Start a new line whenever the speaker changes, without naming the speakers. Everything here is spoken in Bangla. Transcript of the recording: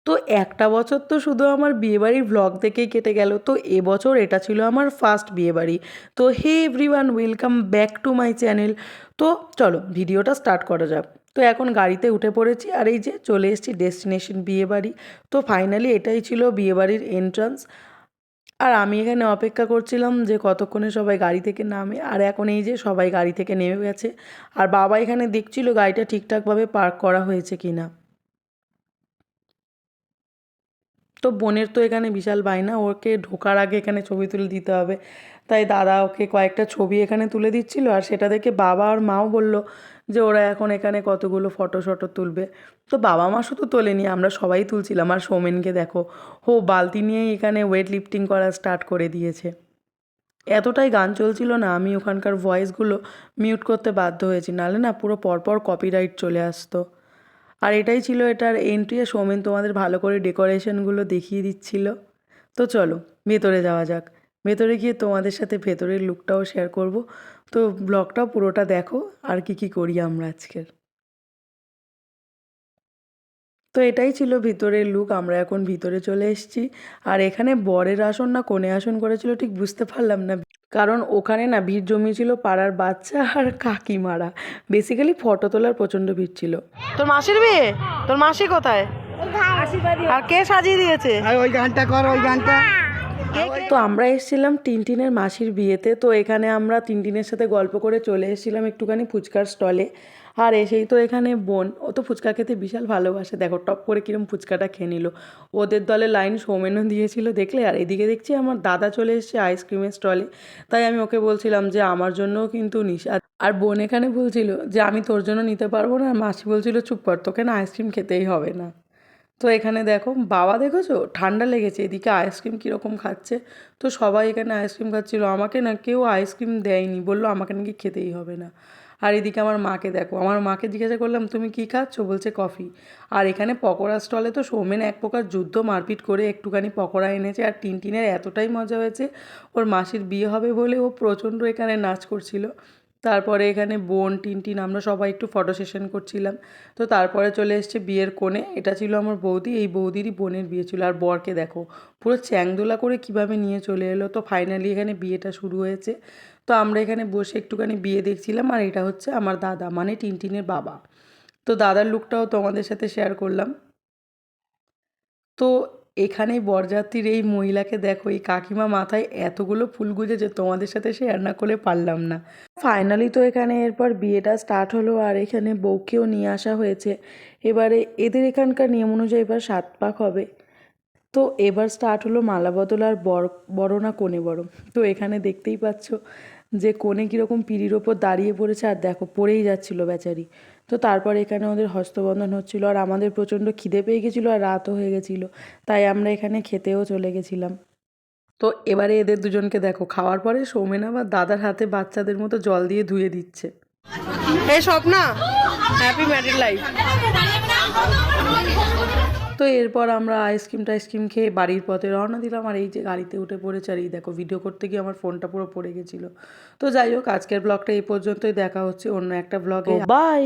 তো একটা বছর তো শুধু আমার বিয়েবাড়ির ভ্লগ দেখেই কেটে গেল। তো এবছর এটা ছিল আমার ফার্স্ট বিয়েবাড়ি। তো hey everyone, welcome back to my channel. তো চলো ভিডিওটা স্টার্ট করা যাক। তো এখন গাড়িতে উঠে পড়েছি আর এই যে চলে এসেছি ডেস্টিনেশন বিয়েবাড়ি। তো ফাইনালি এটাই ছিল বিয়েবাড়ির এন্ট্রান্স। আর আমি এখানে অপেক্ষা করছিলাম যে কতক্ষণে সবাই গাড়ি থেকে নামে। আর এখন এই যে সবাই গাড়ি থেকে নেমে গেছে। আর বাবা এখানে দেখছিল গাড়িটা ঠিকঠাকভাবে পার্ক করা হয়েছে কিনা। তো বোনের তো এখানে বিশাল বায়না, ওকে ঢোকার আগে এখানে ছবি তুলে দিতে হবে। তাই দাদা ওকে কয়েকটা ছবি এখানে তুলে দিচ্ছিল আর সেটা দেখে বাবা আর মাও বলল যে ওরা এখন এখানে কতগুলো ফটো শটো তুলবে। তো বাবা মা শুধু তোলেনি, আমরা সবাই তুলছিলাম। আর সৌমেনকে দেখো, ও বালতি নিয়েই এখানে ওয়েট লিফটিং করা স্টার্ট করে দিয়েছে। এতটাই গান চলছিল না, আমি ওখানকার ভয়েসগুলো মিউট করতে বাধ্য হয়েছি, নাহলে না পুরো পরপর কপিরাইট চলে আসতো। আর এটাই ছিল এটার এন্ট্রি। সৌমেন তোমাদের ভালো করে ডেকোরেশনগুলো দেখিয়ে দিচ্ছিল। তো চলো ভেতরে যাওয়া যাক। ভেতরে গিয়ে তোমাদের সাথে ভেতরের লুকটাও শেয়ার করব। তো ব্লগটাও পুরোটা দেখো আর কি করি আমরা আজকের। তো এটাই ছিল ভিতরের লুক। আমরা এখন ভিতরে চলে এসেছি। আর এখানে বরের আসন না কোণে আসন করেছিল ঠিক বুঝতে পারলাম না, কারণ ওখানে না ভিড় জমিয়েছিল পাড়ার বাচ্চা আর কাকিমারা। বেসিক্যালি ফটো তোলার প্রচণ্ড ভিড় ছিল। তোর মাসির বিয়ে? তোর মাসি কোথায়? আর কে সাজিয়ে দিয়েছে?
ওই গানটা কর, ওই গানটা।
তো আমরা এসেছিলাম টিনটিনের মাসির বিয়েতে। তো এখানে আমরা টিনটিনের সাথে গল্প করে চলে এসেছিলাম একটুখানি ফুচকার স্টলে। আর এসেই তো এখানে বোন, ও তো ফুচকা খেতে বিশাল ভালোবাসে, দেখো টপ করে কিরম ফুচকাটা খেয়ে নিল। ওদের দলে লাইন সৌমেনও দিয়েছিল দেখলে। আর এদিকে দেখছি আমার দাদা চলে এসেছে আইসক্রিমের স্টলে। তাই আমি ওকে বলছিলাম যে আমার জন্যও কিন্তু নিস। আর বোন এখানে বলছিল যে আমি তোর জন্য নিতে পারবো না। আর মাসি বলছিল চুপ কর, তোকে না আইসক্রিম খেতেই হবে না। তো এখানে দেখো বাবা, দেখেছো ঠান্ডা লেগেছে, এদিকে আইসক্রিম কীরকম খাচ্ছে। তো সবাই এখানে আইসক্রিম খাচ্ছিলো, আমাকে না কেউ আইসক্রিম দেয়নি, বললো আমাকে নাকি খেতেই হবে না। আর এদিকে আমার মাকে দেখো, আমার মাকে জিজ্ঞাসা করলাম তুমি কী খাচ্ছ, বলছে কফি। আর এখানে পকোড়া স্টলে তো সৌমেন এক প্রকার যুদ্ধ মারপিট করে একটুখানি পকোড়া এনেছে। আর টিনটিনের এতটাই মজা হয়েছে, ওর মাসির বিয়ে হবে বলে ও প্রচণ্ড এখানে নাচ করছিল। তারপরে এখানে বোন টিনটিন আমরা সবাই একটু ফটো সেশন করছিলাম। তো তারপরে চলে এসছে বিয়ের কোণে, এটা ছিল আমার বৌদি, এই বৌদিরই বোনের বিয়ে ছিল। আর বরকে দেখো পুরো চ্যাংদোলা করে কিভাবে নিয়ে চলে এলো। তো ফাইনালি এখানে বিয়েটা শুরু হয়েছে। তো আমরা এখানে বসে একটুখানি বিয়ে দেখছিলাম। আর এটা হচ্ছে আমার দাদা, মানে টিনটিনের বাবা। তো দাদার লুকটাও তোমাদের সাথে শেয়ার করলাম। তো এখানেই বরযাত্রীর এই মহিলাকে দেখো, এই কাকিমা মাথায় এতগুলো ফুল গুজেছে, তোমাদের সাথে শেয়ার না করে পারলাম না। ফাইনালি তো এখানে এরপর বিয়েটা স্টার্ট হলো। আর এখানে বউকেও নিয়ে আসা হয়েছে। এবারে এদের এখানকার নিয়ম অনুযায়ী এবার 7 পাক হবে। তো এবার স্টার্ট হলো মালা বদল আর বড় না কোণে বড়। তো এখানে দেখতেই পাচ্ছ যে কোণে কীরকম পিঁড়ির ওপর দাঁড়িয়ে পড়েছে, আর দেখো পড়েই যাচ্ছিল বেচারি। তো তারপর এখানে ওদের হস্তবন্ধন হচ্ছিলো। আর আমাদের প্রচণ্ড খিদে পেয়ে গেছিলো আর রাতও হয়ে গেছিলো, তাই আমরা এখানে খেতেও চলে গেছিলাম। তো এবারে এদের দুজনকে দেখো, খাওয়ার পরে সৌমেন আবার দাদার হাতে বাচ্চাদের মতো জল দিয়ে ধুয়ে দিচ্ছে। এই স্বপ্না, হ্যাপি ম্যারিড লাইফ। তো এরপর আমরা আইসক্রিম খেয়ে বাড়ির পথে রওনা দিলাম। আর এই যে গাড়িতে উঠে পড়েছে। আর এই দেখো ভিডিও করতে গিয়ে আমার ফোনটা পুরো পড়ে গেছিলো। তো যাই হোক, আজকের ব্লগটা এই পর্যন্তই, দেখা হচ্ছে অন্য একটা ব্লগে। বাই।